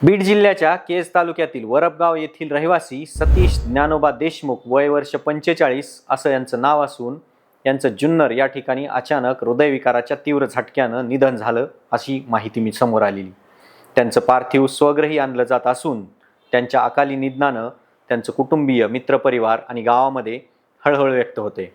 बीड जिल्ह्याच्या केज तालुक्यातील वरपगाव येथील रहिवासी सतीश ज्ञानोबा देशमुख वय वर्ष 45 असं यांचं नाव असून यांचं जुन्नर या ठिकाणी अचानक हृदयविकाराच्या तीव्र झटक्यानं निधन झालं अशी माहिती मी समोर आलेली। त्यांचं पार्थिव स्वगृही आणलं जात असून त्यांच्या अकाली निधनानं त्यांचं कुटुंबीय, मित्रपरिवार आणि गावामध्ये हळहळ व्यक्त होते।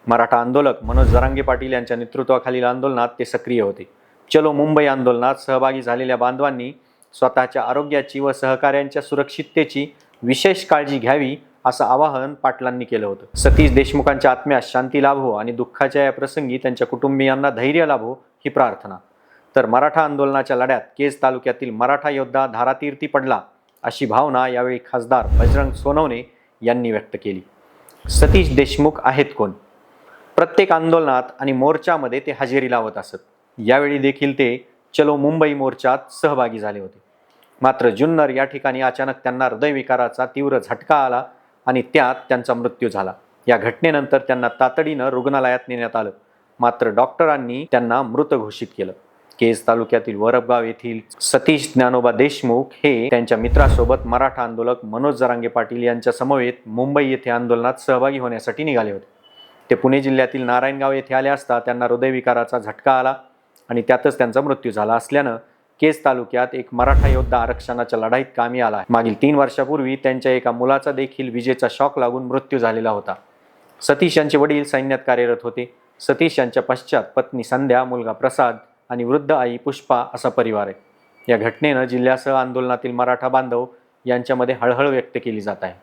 मराठा आंदोलक मनोज जरांगे पाटील यांच्या नेतृत्वाखालील आंदोलनात ते सक्रिय होते। चलो मुंबई आंदोलनात सहभागी झालेल्या बांधवांनी स्वतःच्या आरोग्याची व सहकाऱ्यांच्या सुरक्षिततेची विशेष काळजी घ्यावी असं आवाहन पाटलांनी केलं होतं। सतीश देशमुखांच्या आत्म्यास शांती लाभो आणि दुःखाच्या या प्रसंगी त्यांच्या कुटुंबियांना धैर्य लाभो ही प्रार्थना। तर मराठा आंदोलनाच्या लढ्यात केज तालुक्यातील मराठा योद्धा धारातीर्थी पडला अशी भावना यावेळी खासदार बजरंग सोनवणे यांनी व्यक्त केली। सतीश देशमुख आहेत कोण? प्रत्येक आंदोलनात आणि मोर्चामध्ये ते हजेरी लावत असत। यावेळी देखील ते चलो मुंबई मोर्चात सहभागी झाले होते। मात्र जुन्नर या ठिकाणी अचानक त्यांना हृदयविकाराचा तीव्र झटका आला आणि त्यात त्यांचा मृत्यू झाला। या घटनेनंतर त्यांना तातडीनं रुग्णालयात नेण्यात आलं, मात्र डॉक्टरांनी त्यांना मृत घोषित केलं। केज तालुक्यातील वरपगाव येथील सतीश ज्ञानोबा देशमुख हे त्यांच्या मित्रासोबत मराठा आंदोलक मनोज जरांगे पाटील यांच्या समवेत मुंबई येथे आंदोलनात सहभागी होण्यासाठी निघाले होते। ते पुणे जिल्ह्यातील नारायणगाव येथे आले असता त्यांना हृदयविकाराचा झटका आला आणि त्यातच त्यांचा मृत्यू झाला असल्यानं केज तालुक्यात एक मराठा योद्धा आरक्षणाच्या लढाईत कामी आला आहे। मागील 3 वर्षापूर्वी त्यांच्या एका मुलाचा देखील विजेचा शॉक लागून मृत्यू झालेला होता। सतीश यांचे वडील सैन्यात कार्यरत होते। सतीश यांच्या पश्चात पत्नी संध्या, मुलगा प्रसाद आणि वृद्ध आई पुष्पा असा परिवार आहे। या घटनेनं जिल्ह्यासह आंदोलनातील मराठा बांधव यांच्यामध्ये हळहळ व्यक्त केली जात आहे।